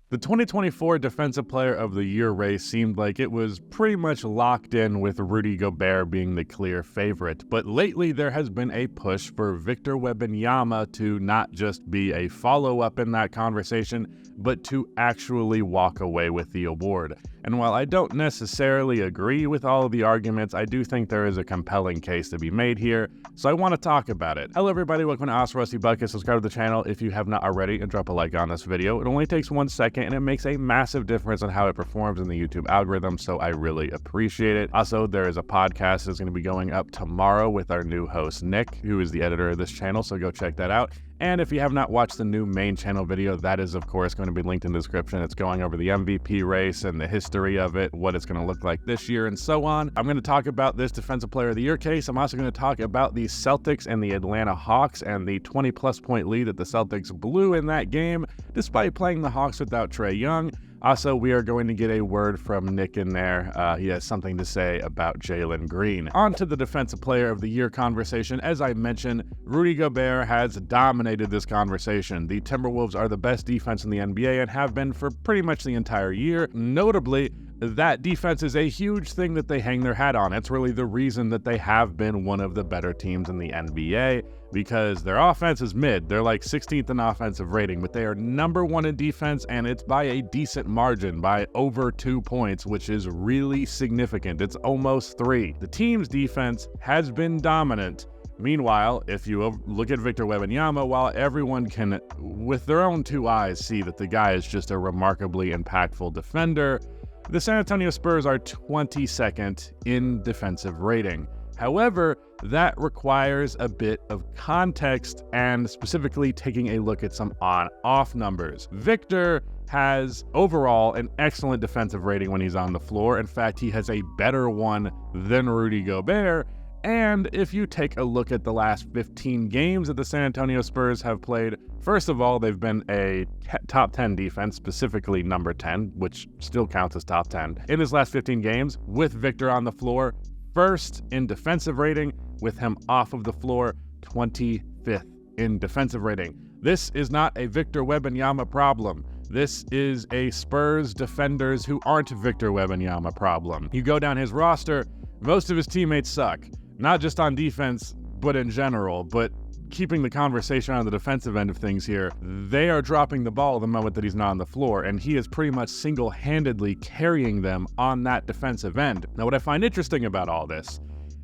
The 2024 Defensive Player of the Year race seemed like it was pretty much locked in with Rudy Gobert being the clear favorite, but lately there has been a push for Victor Wembanyama to not just be a follow-up in that conversation, but to actually walk away with the award. And while I don't necessarily agree with all of the arguments, I do think there is a compelling case to be made here, so I want to talk about it. Hello everybody, welcome to Awesome Rusty Bucket. Subscribe to the channel if you have not already and drop a like on this video. It only takes 1 second and it makes a massive difference on how it performs in the YouTube algorithm, so I really appreciate it. Also, there is a podcast that's going to be going up tomorrow with our new host Nick, who is the editor of this channel, so go check that out. And if you have not watched the new main channel video, that is of course going to be linked in the description. It's going over the MVP race and the history of it, what it's going to look like this year and so on. I'm going to talk about this Defensive Player of the Year case. I'm also going to talk about the Celtics and the Atlanta Hawks and the 20+ point lead that the Celtics blew in that game, despite playing the Hawks without Trae Young. Also, we are going to get a word from Nick in there. He has something to say about Jalen Green. On to the Defensive Player of the Year conversation. As I mentioned, Rudy Gobert has dominated this conversation. The Timberwolves are the best defense in the NBA and have been for pretty much the entire year. Notably, that defense is a huge thing that they hang their hat on. It's really the reason that they have been one of the better teams in the NBA, because their offense is mid. They're like 16th in offensive rating, but they are #1 in defense, and it's by a decent margin, by over 2 points, which is really significant. It's almost 3. The team's defense has been dominant. Meanwhile, if you look at Victor Wembanyama, while everyone can, with their own 2 eyes, see that the guy is just a remarkably impactful defender, the San Antonio Spurs are 22nd in defensive rating. However, that requires a bit of context and specifically taking a look at some on-off numbers. Victor has overall an excellent defensive rating when he's on the floor. In fact, he has a better one than Rudy Gobert. And if you take a look at the last 15 games that the San Antonio Spurs have played, first of all, they've been a top 10 defense, specifically number 10, which still counts as top 10. In his last 15 games, with Victor on the floor, first in defensive rating, with him off of the floor, 25th in defensive rating. This is not a Victor Wembanyama problem. This is a Spurs defenders who aren't Victor Wembanyama problem. You go down his roster, most of his teammates suck. Not just on defense, but in general. But keeping the conversation on the defensive end of things here, they are dropping the ball the moment that he's not on the floor, and he is pretty much single-handedly carrying them on that defensive end. Now, what I find interesting about all this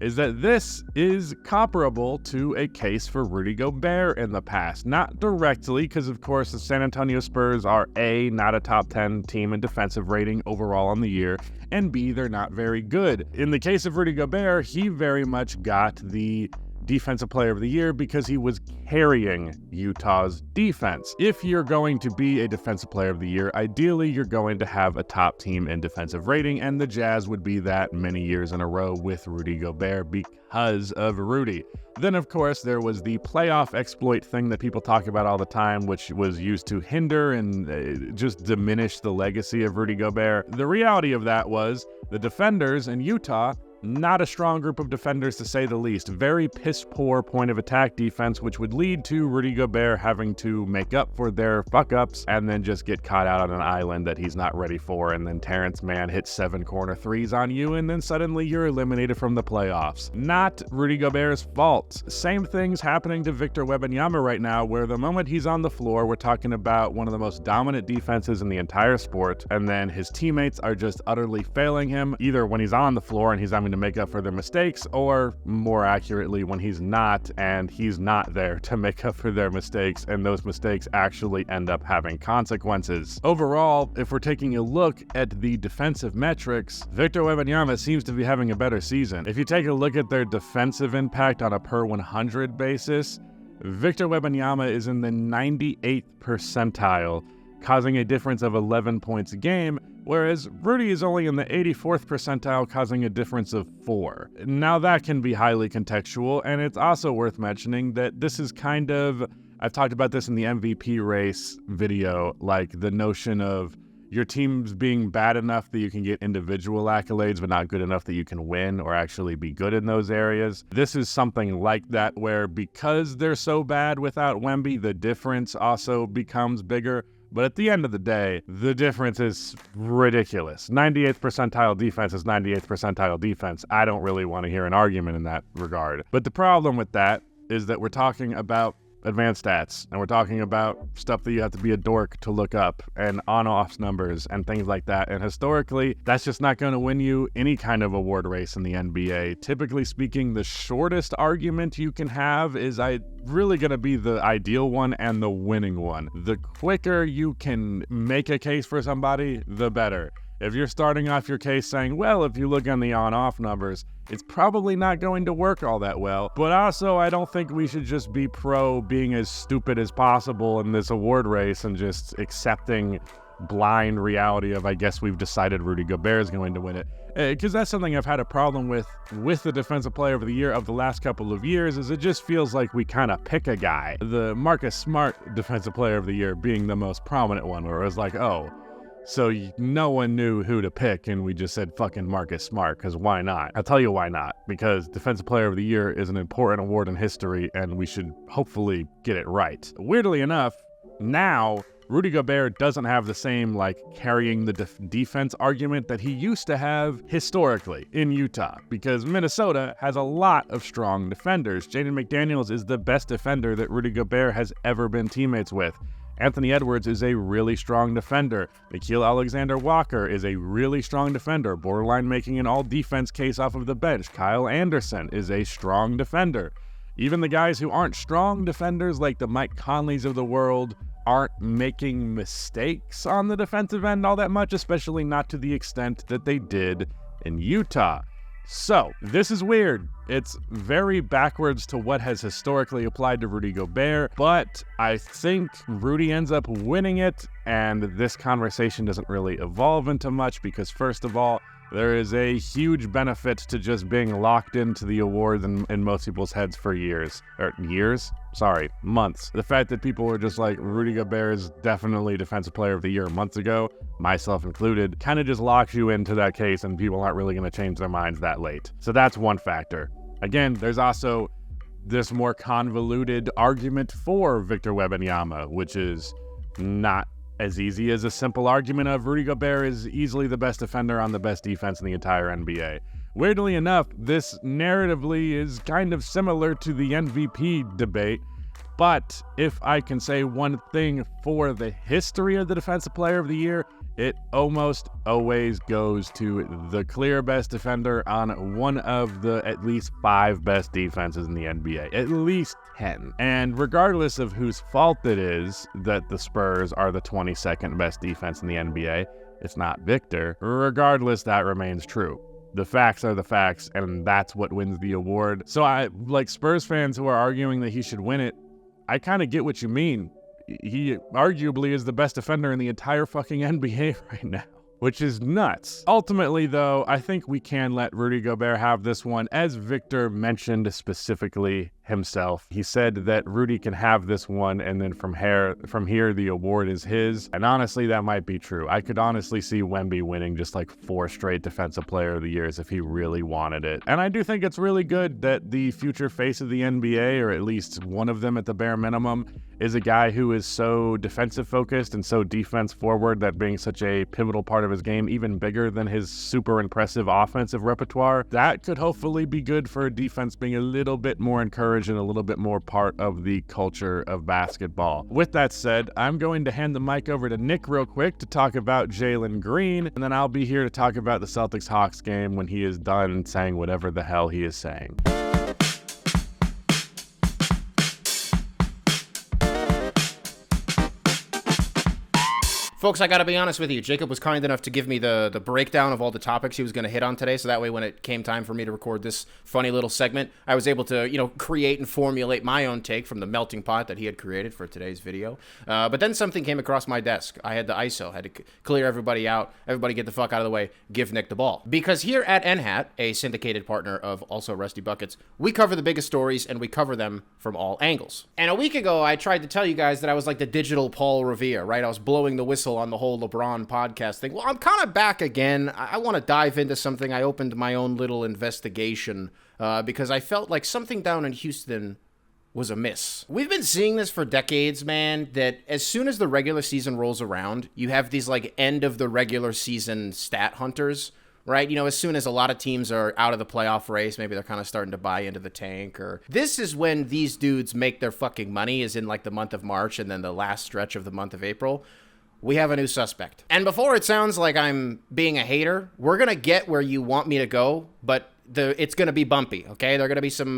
is that this is comparable to a case for Rudy Gobert in the past. Not directly, because of course the San Antonio Spurs are A, not a top 10 team in defensive rating overall on the year, and B, they're not very good. In the case of Rudy Gobert, he very much got the Defensive Player of the Year because he was carrying Utah's defense. If you're going to be a Defensive Player of the Year, ideally you're going to have a top team in defensive rating, and the Jazz would be that many years in a row with Rudy Gobert because of Rudy. Then, of course, there was the playoff exploit thing that people talk about all the time, which was used to hinder and just diminish the legacy of Rudy Gobert. The reality of that was the defenders in Utah, not a strong group of defenders to say the least. Very piss-poor point-of-attack defense, which would lead to Rudy Gobert having to make up for their fuck-ups and then just get caught out on an island that he's not ready for, and then Terrence Mann hits 7 corner threes on you, and then suddenly you're eliminated from the playoffs. Not Rudy Gobert's fault. Same thing's happening to Victor Wembanyama right now, where the moment he's on the floor, we're talking about one of the most dominant defenses in the entire sport, and then his teammates are just utterly failing him, either when he's on the floor and he's having to make up for their mistakes, or more accurately, when he's not and he's not there to make up for their mistakes, and those mistakes actually end up having consequences. Overall, if we're taking a look at the defensive metrics, Victor Wembanyama seems to be having a better season. If you take a look at their defensive impact on a per 100 basis, Victor Wembanyama is in the 98th percentile, causing a difference of 11 points a game, whereas Rudy is only in the 84th percentile, causing a difference of 4. Now that can be highly contextual, and it's also worth mentioning that this is kind of, I've talked about this in the MVP race video, like the notion of your team's being bad enough that you can get individual accolades, but not good enough that you can win or actually be good in those areas. This is something like that, where because they're so bad without Wemby, the difference also becomes bigger. But at the end of the day, the difference is ridiculous. 98th percentile defense is 98th percentile defense. I don't really want to hear an argument in that regard. But the problem with that is that we're talking about advanced stats, and we're talking about stuff that you have to be a dork to look up, and on-off numbers and things like that. And historically, that's just not going to win you any kind of award race in the NBA. Typically speaking, the shortest argument you can have is really going to be the ideal one and the winning one. The quicker you can make a case for somebody, the better. If you're starting off your case saying, well, if you look on the on-off numbers, it's probably not going to work all that well. But also, I don't think we should just be pro being as stupid as possible in this award race and just accepting blind reality of, I guess we've decided Rudy Gobert is going to win it. Because that's something I've had a problem with the Defensive Player of the Year of the last couple of years, is it just feels like we kind of pick a guy. The Marcus Smart Defensive Player of the Year being the most prominent one, where it was like, oh, so no one knew who to pick, and we just said fucking Marcus Smart, because why not? I'll tell you why not. Because Defensive Player of the Year is an important award in history, and we should hopefully get it right. Weirdly enough, now Rudy Gobert doesn't have the same, carrying the defense argument that he used to have historically in Utah, because Minnesota has a lot of strong defenders. Jaden McDaniels is the best defender that Rudy Gobert has ever been teammates with. Anthony Edwards is a really strong defender. Nickeil Alexander-Walker is a really strong defender, borderline making an all-defense case off of the bench. Kyle Anderson is a strong defender. Even the guys who aren't strong defenders, like the Mike Conleys of the world, aren't making mistakes on the defensive end all that much, especially not to the extent that they did in Utah. So, this is weird. It's very backwards to what has historically applied to Rudy Gobert, but I think Rudy ends up winning it, and this conversation doesn't really evolve into much because, first of all, there is a huge benefit to just being locked into the award in most people's heads for months. The fact that people were just like, Rudy Gobert is definitely Defensive Player of the Year months ago, myself included, kind of just locks you into that case, and people aren't really going to change their minds that late. So that's one factor. Again, there's also this more convoluted argument for Victor Wembanyama, which is not as easy as a simple argument of Rudy Gobert is easily the best defender on the best defense in the entire NBA. Weirdly enough, this narratively is kind of similar to the MVP debate, but if I can say one thing for the history of the Defensive Player of the Year, it almost always goes to the clear best defender on one of the at least 5 best defenses in the NBA, at least 10. And regardless of whose fault it is that the Spurs are the 22nd best defense in the NBA, it's not Victor. Regardless, that remains true. The facts are the facts, and that's what wins the award. So Spurs fans who are arguing that he should win it, I kind of get what you mean. He arguably is the best defender in the entire fucking NBA right now, which is nuts. Ultimately, though, I think we can let Rudy Gobert have this one, as Victor mentioned specifically himself. He said that Rudy can have this one, and then from here, the award is his. And honestly, that might be true. I could honestly see Wemby winning just 4 straight Defensive Player of the Years if he really wanted it. And I do think it's really good that the future face of the NBA, or at least one of them at the bare minimum, is a guy who is so defensive focused and so defense forward, that being such a pivotal part of his game, even bigger than his super impressive offensive repertoire, that could hopefully be good for defense being a little bit more encouraged and a little bit more part of the culture of basketball. With that said, I'm going to hand the mic over to Nick real quick to talk about Jalen Green, and then I'll be here to talk about the Celtics-Hawks game when he is done saying whatever the hell he is saying. Folks, I gotta be honest with you. Jacob was kind enough to give me the breakdown of all the topics he was gonna hit on today, so that way when it came time for me to record this funny little segment, I was able to, create and formulate my own take from the melting pot that he had created for today's video. But then something came across my desk. I had the ISO, had to clear everybody out, everybody get the fuck out of the way, give Nick the ball. Because here at NHAT, a syndicated partner of also Rusty Buckets, we cover the biggest stories and we cover them from all angles. And a week ago, I tried to tell you guys that I was like the digital Paul Revere, right? I was blowing the whistle on the whole LeBron podcast thing. Well, I'm kind of back again. I want to dive into something. I opened my own little investigation because I felt like something down in Houston was a miss. We've been seeing this for decades, man, that as soon as the regular season rolls around, you have these like end of the regular season stat hunters, right? You know, as soon as a lot of teams are out of the playoff race, maybe they're kind of starting to buy into the tank, or this is when these dudes make their fucking money, is in like the month of March and then the last stretch of the month of April. We have a new suspect. And before it sounds like I'm being a hater, we're going to get where you want me to go, but it's going to be bumpy, okay? There are going to be some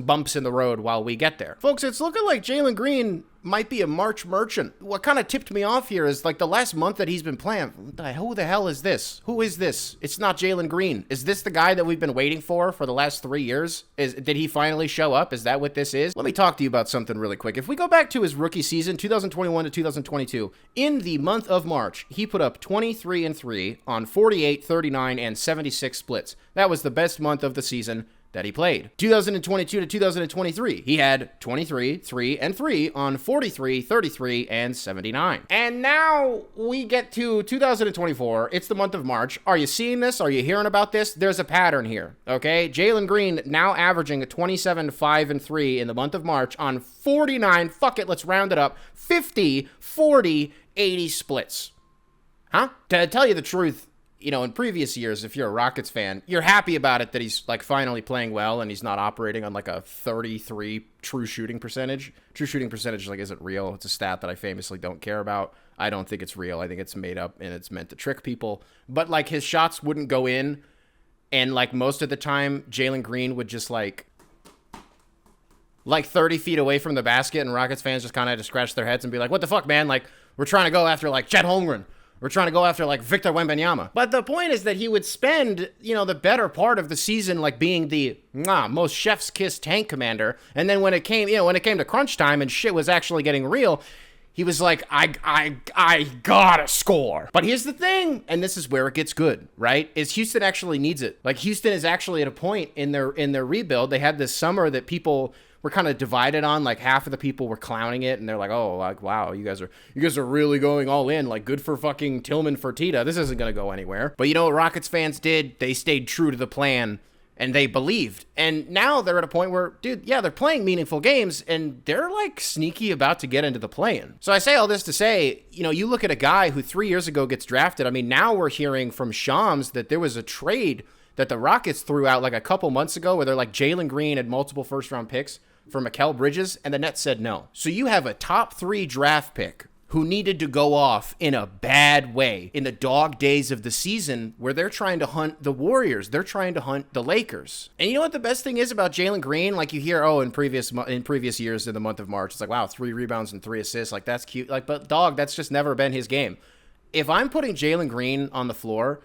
bumps in the road while we get there. Folks, it's looking like Jalen Green might be a March merchant. What kind of tipped me off here is like the last month that he's been playing. Who the hell is this? Who is this? It's not Jalen Green. Is this the guy that we've been waiting for the last 3 years? Did he finally show up? Is that what this is? Let me talk to you about something really quick. If we go back to his rookie season, 2021 to 2022, in the month of March, he put up 23-3 on 48, 39, and 76 splits. That was the best month of the season that he played. 2022 to 2023, he had 23, 3, and 3 on 43, 33, and 79. And now we get to 2024. It's the month of March. Are you seeing this? Are you hearing about this? There's a pattern here, okay? Jalen Green now averaging a 27, 5, and 3 in the month of March on 49, fuck it, let's round it up, 50, 40, 80 splits. Huh? To tell you the truth, you know, in previous years, if you're a Rockets fan, you're happy about it that he's like finally playing well and he's not operating on like a 33 true shooting percentage. True shooting percentage like isn't real. It's a stat that I famously don't care about. I don't think it's real. I think it's made up and it's meant to trick people. But like his shots wouldn't go in, and like most of the time, Jalen Green would just like 30 feet away from the basket, and Rockets fans just kind of had to scratch their heads and be like, "What the fuck, man? Like we're trying to go after like Chet Holmgren. We're trying to go after, like, Victor Wembanyama." But the point is that he would spend, you know, the better part of the season, like, being the most chef's kiss tank commander. And then when it came to crunch time and shit was actually getting real, he was like, I gotta score. But here's the thing, and this is where it gets good, right? Is Houston actually needs it. Like, Houston is actually at a point in their rebuild. They had this summer that people were kind of divided on. Like half of the people were clowning it and they're like, "Oh, like wow, you guys are really going all in. Like good for fucking Tillman Fertitta. This isn't gonna go anywhere." But you know what Rockets fans did? They stayed true to the plan and they believed. And now they're at a point where, dude, yeah, they're playing meaningful games and they're like sneaky about to get into the play-in. So I say all this to say, you know, you look at a guy who 3 years ago gets drafted. I mean, now we're hearing from Shams that there was a trade that the Rockets threw out like a couple months ago where they're like Jalen Green had multiple first-round picks for Mikal Bridges, and the Nets said no. So you have a top 3 draft pick who needed to go off in a bad way in the dog days of the season where they're trying to hunt the Warriors. They're trying to hunt the Lakers. And you know what the best thing is about Jalen Green? Like you hear, in previous years in the month of March, it's like, wow, 3 rebounds and 3 assists. Like that's cute. Like, but dog, that's just never been his game. If I'm putting Jalen Green on the floor,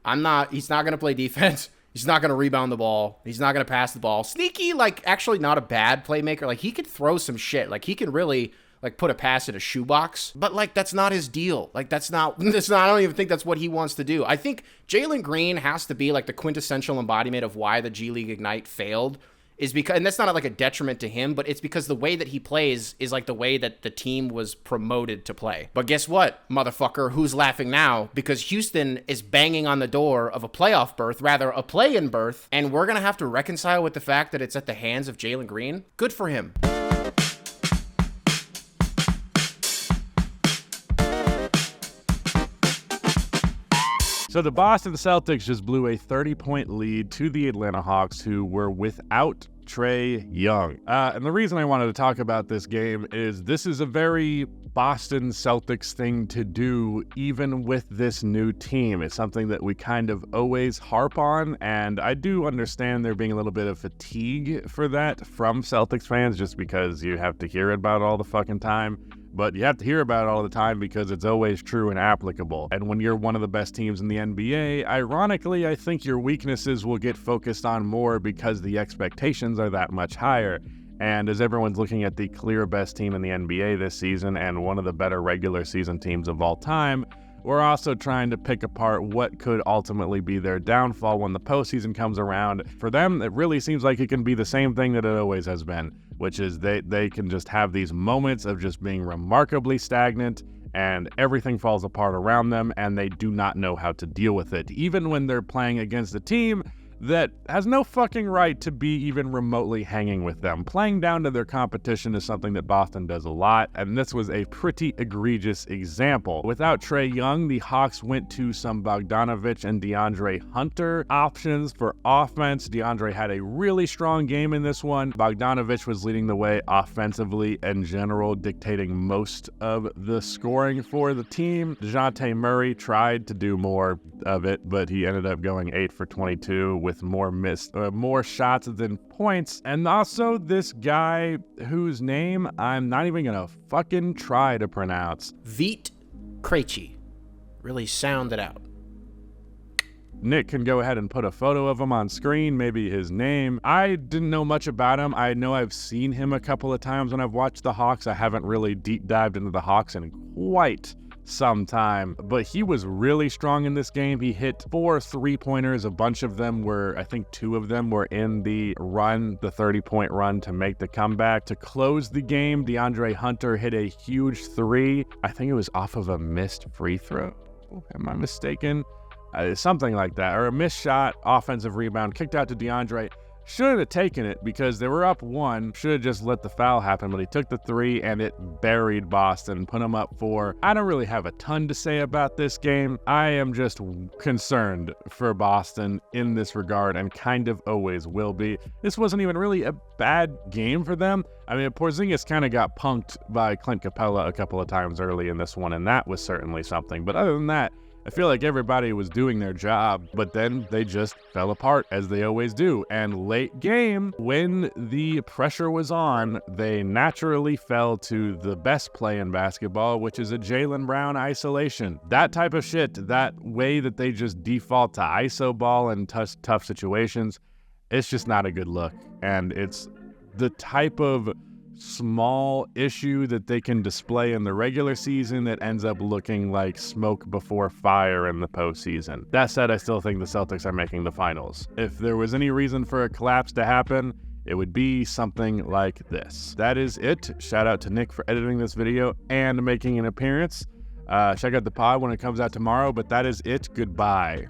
he's not going to play defense. He's not going to rebound the ball. He's not going to pass the ball. Sneaky, like, actually not a bad playmaker. Like, he could throw some shit. Like, he can really, like, put a pass in a shoebox. But, like, that's not his deal. Like, that's not, I don't even think that's what he wants to do. I think Jalen Green has to be, like, the quintessential embodiment of why the G League Ignite failed. Is because, and that's not like a detriment to him, but it's because the way that he plays is like the way that the team was promoted to play. But guess what, motherfucker? Who's laughing now? Because Houston is banging on the door of a playoff berth, rather a play-in berth, and we're going to have to reconcile with the fact that it's at the hands of Jalen Green. Good for him. So the Boston Celtics just blew a 30-point lead to the Atlanta Hawks, who were without Trae Young. And the reason I wanted to talk about this game is this is a very Boston Celtics thing to do, even with this new team. It's something that we kind of always harp on, and I do understand there being a little bit of fatigue for that from Celtics fans, just because you have to hear it about all the fucking time. But you have to hear about it all the time because it's always true and applicable. And when you're one of the best teams in the NBA, ironically, I think your weaknesses will get focused on more because the expectations are that much higher. And as everyone's looking at the clear best team in the NBA this season and one of the better regular season teams of all time, we're also trying to pick apart what could ultimately be their downfall when the postseason comes around. For them, it really seems like it can be the same thing that it always has been, which is they can just have these moments of just being remarkably stagnant and everything falls apart around them and they do not know how to deal with it. Even when they're playing against a team that has no fucking right to be even remotely hanging with them. Playing down to their competition is something that Boston does a lot, and this was a pretty egregious example. Without Trae Young, the Hawks went to some Bogdanovich and DeAndre Hunter options for offense. DeAndre had a really strong game in this one. Bogdanovich was leading the way offensively in general, dictating most of the scoring for the team. DeJounte Murray tried to do more of it, but he ended up going 8 for 22 with more shots than points. And also this guy whose name I'm not even gonna fucking try to pronounce. Vit Krejci. Really sound it out. Nick can go ahead and put a photo of him on screen, maybe his name. I didn't know much about him. I know I've seen him a couple of times when I've watched the Hawks. I haven't really deep dived into the Hawks in quite some time, but he was really strong in this game. He hit 4 3-pointers. A bunch of them were, I think 2 of them were in the run, the 30-point run to make the comeback. To close the game, DeAndre Hunter hit a huge 3. I think it was off of a missed free throw. Am I mistaken? Something like that, or a missed shot, offensive rebound, kicked out to DeAndre. Should have taken it because they were up 1. Should have just let the foul happen, but he took the 3 and it buried Boston, put them up 4. I don't really have a ton to say about this game. I am just concerned for Boston in this regard and kind of always will be. This wasn't even really a bad game for them. I mean, Porzingis kind of got punked by Clint Capella a couple of times early in this one, and that was certainly something. But other than that, I feel like everybody was doing their job, but then they just fell apart, as they always do. And late game, when the pressure was on, they naturally fell to the best play in basketball, which is a Jalen Brown isolation. That type of shit, that way that they just default to ISO ball in tough situations, it's just not a good look. And it's the type of small issue that they can display in the regular season that ends up looking like smoke before fire in the postseason. That said, I still think the Celtics are making the finals. If there was any reason for a collapse to happen, it would be something like this. That is it. Shout out to Nick for editing this video and making an appearance. Check out the pod when it comes out tomorrow, but that is it. Goodbye.